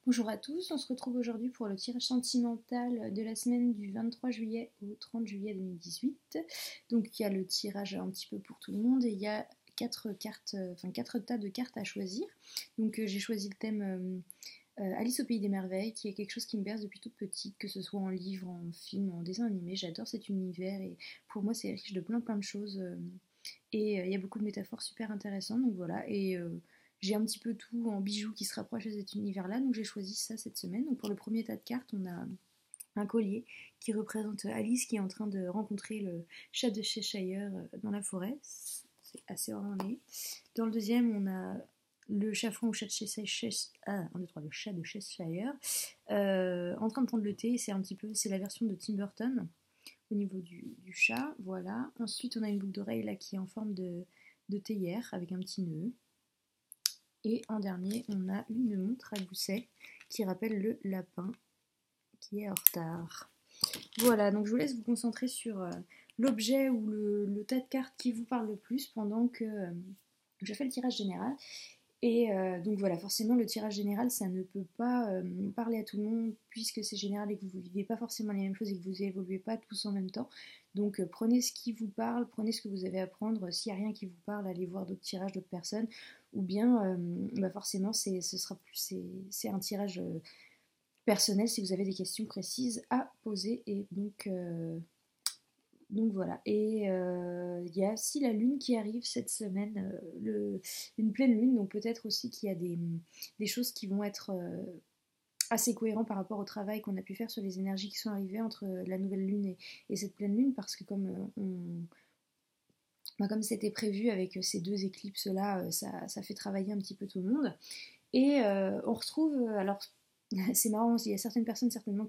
Bonjour à tous, on se retrouve aujourd'hui pour le tirage sentimental de la semaine du 23 juillet au 30 juillet 2018. Donc il y a le tirage un petit peu pour tout le monde et il y a quatre tas de cartes à choisir. Donc j'ai choisi le thème Alice au pays des merveilles, qui est quelque chose qui me berce depuis toute petite, que ce soit en livre, en film, en dessin animé. J'adore cet univers et pour moi c'est riche de plein de choses. Et il y a beaucoup de métaphores super intéressantes, donc voilà. Et j'ai un petit peu tout en bijoux qui se rapproche de cet univers-là, donc j'ai choisi ça cette semaine. Donc pour le premier tas de cartes, on a un collier qui représente Alice qui est en train de rencontrer le chat de Cheshire dans la forêt. C'est assez orné. Dans le deuxième, on a le chafron au chat de Cheshire, le chat de Cheshire, en train de prendre le thé. C'est la version de Tim Burton au niveau du chat, voilà. Ensuite, on a une boucle d'oreille là qui est en forme de théière avec un petit nœud. Et en dernier, on a une montre à gousset qui rappelle le lapin qui est en retard. Voilà, donc je vous laisse vous concentrer sur l'objet ou le tas de cartes qui vous parle le plus pendant que je fais le tirage général. Et donc voilà, forcément le tirage général, ça ne peut pas parler à tout le monde puisque c'est général et que vous ne vivez pas forcément les mêmes choses et que vous évoluez pas tous en même temps. Donc prenez ce qui vous parle, prenez ce que vous avez à prendre. S'il n'y a rien qui vous parle, allez voir d'autres tirages d'autres personnes. Ou bien forcément c'est un tirage personnel si vous avez des questions précises à poser. Et donc voilà, et il y a aussi la lune qui arrive cette semaine, une pleine lune, donc peut-être aussi qu'il y a des choses qui vont être assez cohérentes par rapport au travail qu'on a pu faire sur les énergies qui sont arrivées entre la nouvelle lune et cette pleine lune, parce que comme c'était prévu avec ces deux éclipses-là, ça fait travailler un petit peu tout le monde. Et on retrouve, alors c'est marrant, il y a certaines personnes certainement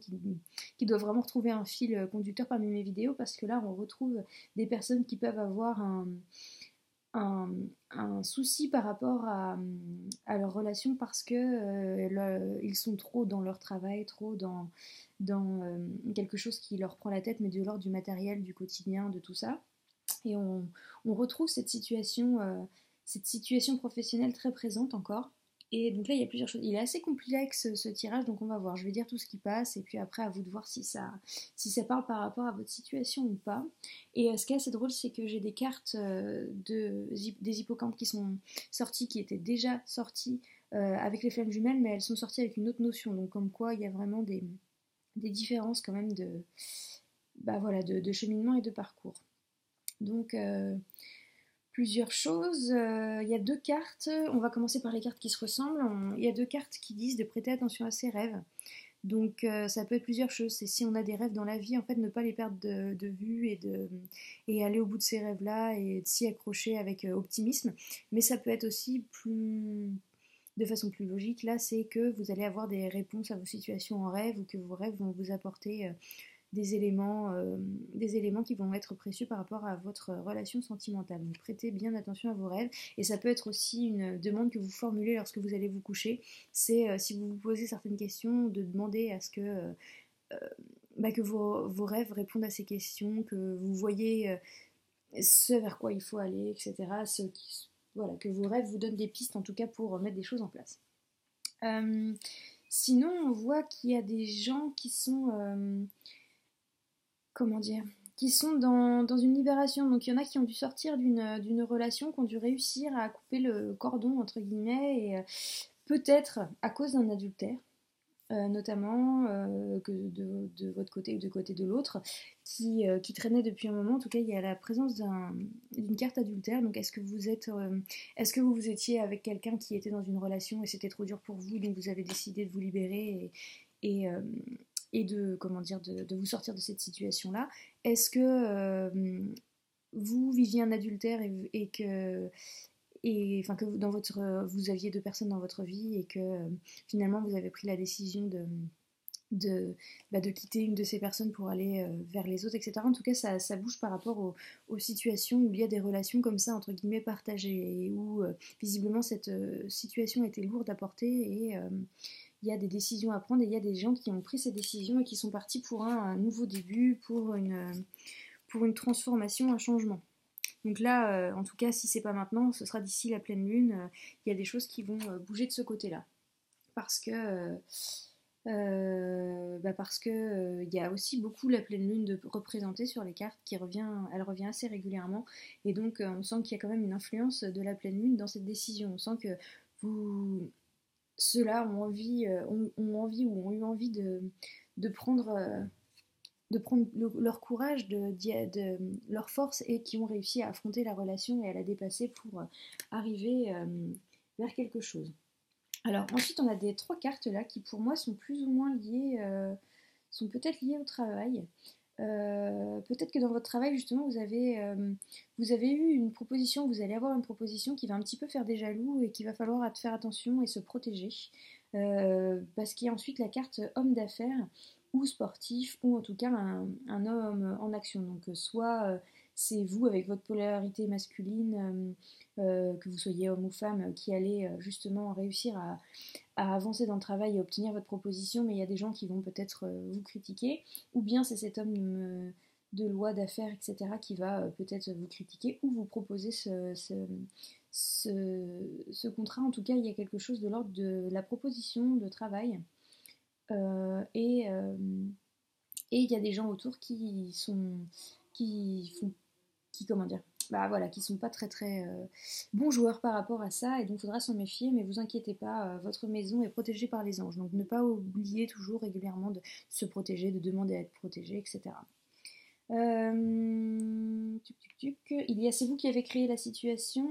qui doivent vraiment retrouver un fil conducteur parmi mes vidéos parce que là on retrouve des personnes qui peuvent avoir un, un souci par rapport à leur relation parce que ils sont trop dans leur travail, trop dans quelque chose qui leur prend la tête, mais de l'ordre du matériel, du quotidien, de tout ça. Et on retrouve cette situation professionnelle très présente encore. Et donc là, il y a plusieurs choses. Il est assez complexe ce tirage, donc on va voir. Je vais dire tout ce qui passe, et puis après, à vous de voir si ça parle par rapport à votre situation ou pas. Et ce qui est assez drôle, c'est que j'ai des cartes des hippocampes qui sont sorties, qui étaient déjà sorties avec les flammes jumelles, mais elles sont sorties avec une autre notion. Donc comme quoi, il y a vraiment des différences quand même de cheminement et de parcours. Donc, plusieurs choses. Il y a deux cartes. On va commencer par les cartes qui se ressemblent. Il y a deux cartes qui disent de prêter attention à ses rêves. Donc, ça peut être plusieurs choses. C'est si on a des rêves dans la vie, en fait, ne pas les perdre de vue et aller au bout de ces rêves-là et de s'y accrocher avec optimisme. Mais ça peut être aussi de façon plus logique. Là, c'est que vous allez avoir des réponses à vos situations en rêve ou que vos rêves vont vous apporter des éléments qui vont être précieux par rapport à votre relation sentimentale. Donc prêtez bien attention à vos rêves et ça peut être aussi une demande que vous formulez lorsque vous allez vous coucher. C'est si vous vous posez certaines questions, de demander à ce que vos rêves répondent à ces questions, que vous voyez ce vers quoi il faut aller, etc. Voilà, que vos rêves vous donnent des pistes en tout cas pour mettre des choses en place. Sinon, on voit qu'il y a des gens qui sont comment dire, qui sont dans une libération. Donc il y en a qui ont dû sortir d'une relation, qui ont dû réussir à couper le cordon, entre guillemets, et peut-être à cause d'un adultère, notamment que de votre côté ou de côté de l'autre, qui traînait depuis un moment. En tout cas, il y a la présence d'une carte adultère. Donc est-ce que vous étiez avec quelqu'un qui était dans une relation et c'était trop dur pour vous, donc vous avez décidé de vous libérer et, euh, et de vous sortir de cette situation-là. Est-ce que vous viviez un adultère que vous aviez deux personnes dans votre vie et que finalement vous avez pris la décision de quitter une de ces personnes pour aller vers les autres, etc. En tout cas, ça bouge par rapport aux situations où il y a des relations comme ça, entre guillemets, partagées, et où visiblement cette situation était lourde à porter et il y a des décisions à prendre et il y a des gens qui ont pris ces décisions et qui sont partis pour un nouveau début, pour une transformation, un changement. Donc là, en tout cas, si c'est pas maintenant, ce sera d'ici la pleine lune. Il y a des choses qui vont bouger de ce côté-là. parce que il y a aussi beaucoup la pleine lune de représentée sur les cartes elle revient assez régulièrement et donc on sent qu'il y a quand même une influence de la pleine lune dans cette décision. On sent que vous ceux-là ont envie ou ont eu envie de prendre leur courage, leur force et qui ont réussi à affronter la relation et à la dépasser pour arriver vers quelque chose. Alors ensuite on a des 3 cartes là qui pour moi sont plus ou moins liées, sont peut-être liées au travail. Peut-être que dans votre travail justement vous avez eu une proposition, vous allez avoir une proposition qui va un petit peu faire des jaloux et qu'il va falloir faire attention et se protéger. Parce qu'il y a ensuite la carte homme d'affaires ou sportif ou en tout cas un homme en action. Donc soit c'est vous avec votre polarité masculine, que vous soyez homme ou femme, qui allez justement réussir à avancer dans le travail et obtenir votre proposition, mais il y a des gens qui vont peut-être vous critiquer, ou bien c'est cet homme de loi, d'affaires, etc., qui va peut-être vous critiquer ou vous proposer ce contrat. En tout cas, il y a quelque chose de l'ordre de la proposition de travail. Et il y a des gens autour qui comment dire, bah voilà, qui sont pas très très bons joueurs par rapport à ça, et donc il faudra s'en méfier, mais vous inquiétez pas, votre maison est protégée par les anges, donc ne pas oublier toujours régulièrement de se protéger, de demander à être protégé, etc. Il y a c'est vous qui avez créé la situation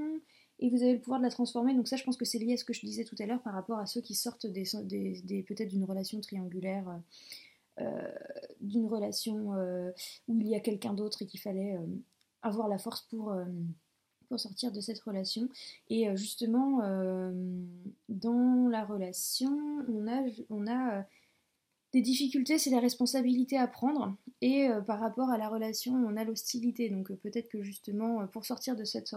et vous avez le pouvoir de la transformer, donc ça je pense que c'est lié à ce que je disais tout à l'heure par rapport à ceux qui sortent peut-être d'une relation triangulaire, d'une relation où il y a quelqu'un d'autre et qu'il fallait avoir la force pour sortir de cette relation. Et justement, dans la relation, on a des difficultés, c'est la responsabilité à prendre. Et par rapport à la relation, on a l'hostilité. Donc peut-être que justement, pour sortir de cette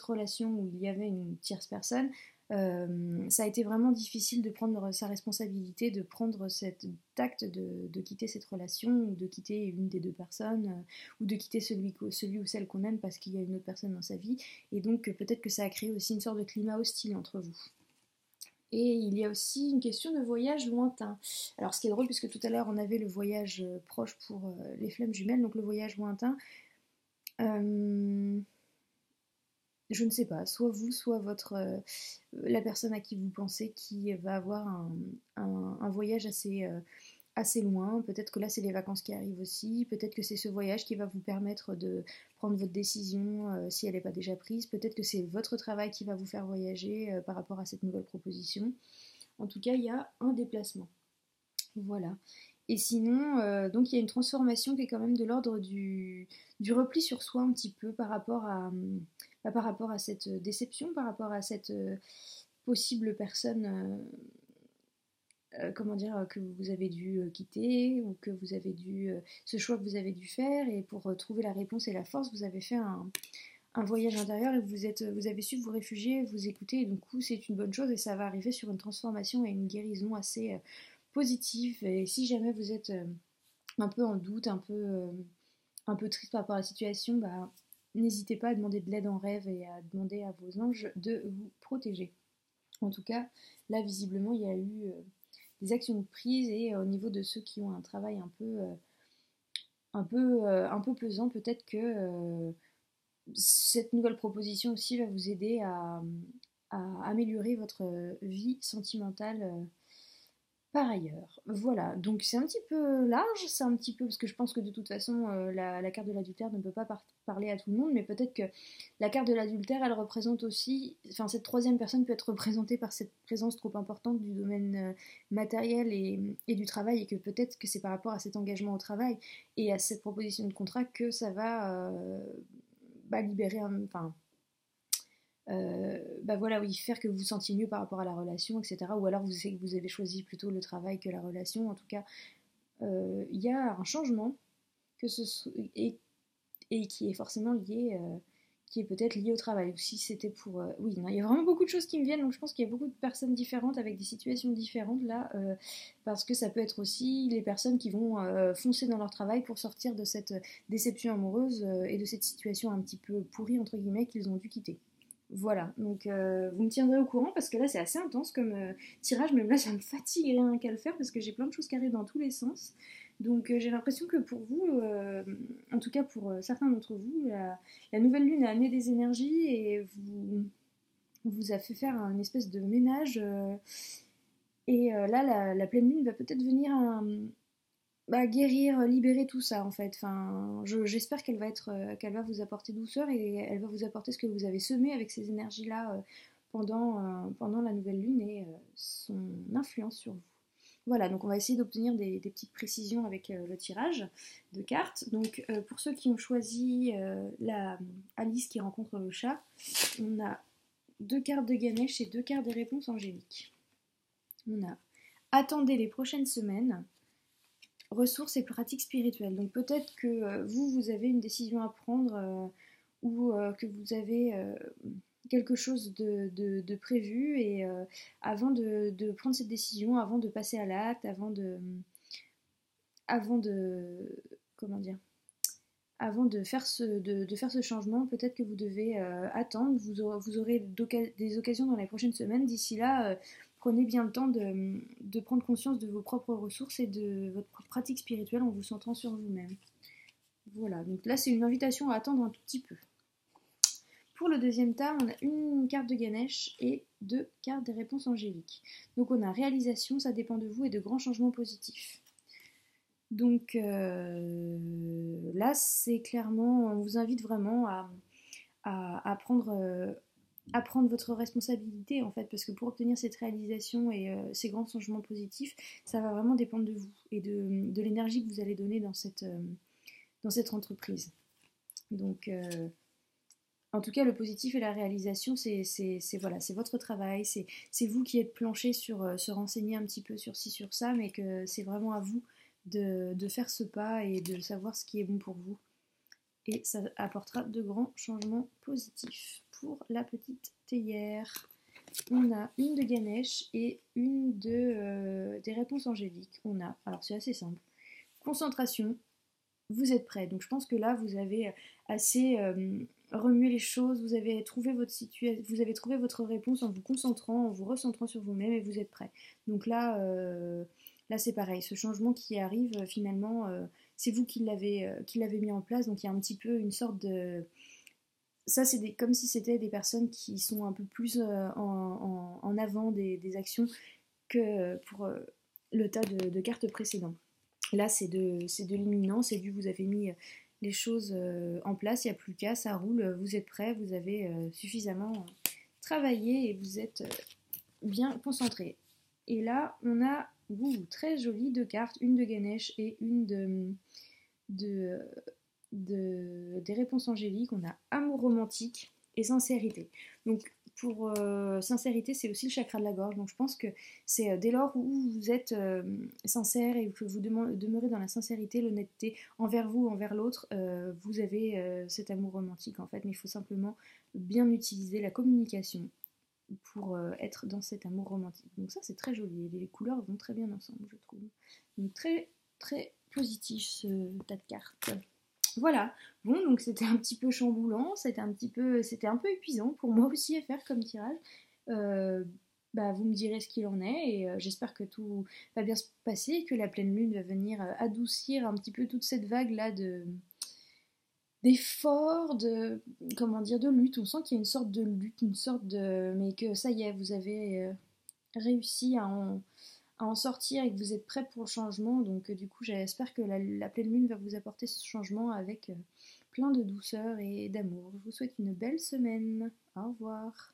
relation où il y avait une tierce personne, ça a été vraiment difficile de prendre sa responsabilité, de prendre cet acte de quitter cette relation, ou de quitter une des 2 personnes, ou de quitter celui ou celle qu'on aime parce qu'il y a une autre personne dans sa vie. Et donc peut-être que ça a créé aussi une sorte de climat hostile entre vous. Et il y a aussi une question de voyage lointain. Alors ce qui est drôle, puisque tout à l'heure on avait le voyage proche pour les flammes jumelles, donc le voyage lointain, je ne sais pas, soit vous, soit la personne à qui vous pensez qui va avoir un voyage assez loin. Peut-être que là c'est les vacances qui arrivent aussi, peut-être que c'est ce voyage qui va vous permettre de prendre votre décision si elle n'est pas déjà prise, peut-être que c'est votre travail qui va vous faire voyager par rapport à cette nouvelle proposition. En tout cas, il y a un déplacement. Voilà. Et sinon, donc il y a une transformation qui est quand même de l'ordre du repli sur soi un petit peu par rapport à cette déception, par rapport à cette possible personne, comment dire, que vous avez dû quitter, ou que vous avez ce choix que vous avez dû faire, et pour trouver la réponse et la force, vous avez fait un voyage intérieur et vous avez su vous réfugier, vous écouter, et du coup c'est une bonne chose et ça va arriver sur une transformation et une guérison assez positive. Et si jamais vous êtes un peu en doute, un peu triste par rapport à la situation, bah, n'hésitez pas à demander de l'aide en rêve et à demander à vos anges de vous protéger. En tout cas, là visiblement il y a eu des actions prises, et au niveau de ceux qui ont un travail un peu pesant, peut-être que cette nouvelle proposition aussi va vous aider à améliorer votre vie sentimentale par ailleurs. Voilà, donc c'est un petit peu large, c'est un petit peu, parce que je pense que de toute façon la carte de l'adultère ne peut pas parler à tout le monde, mais peut-être que la carte de l'adultère, elle représente aussi, enfin cette 3e personne peut être représentée par cette présence trop importante du domaine matériel et du travail, et que peut-être que c'est par rapport à cet engagement au travail et à cette proposition de contrat que ça va libérer enfin bah voilà, oui, faire que vous vous sentiez mieux par rapport à la relation, etc. Ou alors vous avez choisi plutôt le travail que la relation. En tout cas, il y a un changement que et qui est forcément lié, qui est peut-être lié au travail. Ou si c'était pour... oui, non, il y a vraiment beaucoup de choses qui me viennent, donc je pense qu'il y a beaucoup de personnes différentes avec des situations différentes là, parce que ça peut être aussi les personnes qui vont foncer dans leur travail pour sortir de cette déception amoureuse et de cette situation un petit peu pourrie, entre guillemets, qu'ils ont dû quitter. Voilà, donc vous me tiendrez au courant parce que là c'est assez intense comme tirage, même là ça me fatigue rien qu'à le faire parce que j'ai plein de choses qui arrivent dans tous les sens. Donc j'ai l'impression que pour vous, en tout cas pour certains d'entre vous, la nouvelle lune a amené des énergies et vous a fait faire une espèce de ménage. Et là la pleine lune va peut-être venir bah, guérir, libérer tout ça en fait. Enfin, j'espère qu'elle va vous apporter douceur et elle va vous apporter ce que vous avez semé avec ces énergies-là pendant la nouvelle lune et son influence sur vous. Voilà, donc on va essayer d'obtenir des petites précisions avec le tirage de cartes. Donc pour ceux qui ont choisi la Alice qui rencontre le chat, on a 2 cartes de Ganesh et 2 cartes des réponses angéliques. On a attendez les prochaines semaines, ressources et pratiques spirituelles. Donc peut-être que vous avez une décision à prendre ou que vous avez quelque chose de prévu et avant de prendre cette décision, avant de passer à l'acte, avant de comment dire, avant de faire ce changement, peut-être que vous devez attendre, vous aurez des occasions dans les prochaines semaines. D'ici là, prenez bien le temps de prendre conscience de vos propres ressources et de votre pratique spirituelle en vous centrant sur vous-même. Voilà, donc là c'est une invitation à attendre un tout petit peu. Pour le deuxième tas, on a une carte de Ganesh et 2 cartes des réponses angéliques. Donc on a réalisation, ça dépend de vous et de grands changements positifs. Donc là, c'est clairement, on vous invite vraiment à prendre votre responsabilité en fait, parce que pour obtenir cette réalisation et ces grands changements positifs, ça va vraiment dépendre de vous et de l'énergie que vous allez donner dans cette entreprise. Donc, en tout cas, le positif et la réalisation, voilà, c'est votre travail, c'est vous qui êtes planché sur se renseigner un petit peu sur ci, sur ça, mais que c'est vraiment à vous de faire ce pas et de savoir ce qui est bon pour vous. Et ça apportera de grands changements positifs. Pour la petite théière, on a une de Ganesh et une des réponses angéliques. On a, alors c'est assez simple, concentration, vous êtes prêt. Donc je pense que là, vous avez assez remué les choses, vous avez trouvé vous avez trouvé votre réponse en vous concentrant, en vous recentrant sur vous-même et vous êtes prêt. Donc là c'est pareil, ce changement qui arrive, finalement, c'est vous qui l'avez mis en place, donc il y a un petit peu une sorte de... Ça, c'est comme si c'était des personnes qui sont un peu plus en avant des actions que pour le tas de cartes précédentes. Là, c'est de l'imminent, c'est du vous avez mis les choses en place, il n'y a plus qu'à, ça roule, vous êtes prêts, vous avez suffisamment travaillé et vous êtes bien concentré. Et là, on a très jolies 2 cartes, une de Ganesh et une des réponses angéliques. On a amour romantique et sincérité. Donc pour sincérité, c'est aussi le chakra de la gorge. Donc je pense que c'est dès lors où vous êtes sincère et que vous demeurez dans la sincérité, l'honnêteté envers vous, envers l'autre, vous avez cet amour romantique en fait. Mais il faut simplement bien utiliser la communication pour être dans cet amour romantique. Donc ça c'est très joli, les couleurs vont très bien ensemble je trouve. Donc très très positif ce tas de cartes. Voilà, bon donc c'était un petit peu chamboulant, c'était un peu épuisant pour moi aussi à faire comme tirage. Euh, vous me direz ce qu'il en est et j'espère que tout va bien se passer et que la pleine lune va venir adoucir un petit peu toute cette vague là d'effort, de lutte. On sent qu'il y a une sorte de lutte, mais que ça y est, vous avez réussi à en sortir et que vous êtes prêt pour le changement. Donc du coup, j'espère que la pleine lune va vous apporter ce changement avec plein de douceur et d'amour. Je vous souhaite une belle semaine. Au revoir.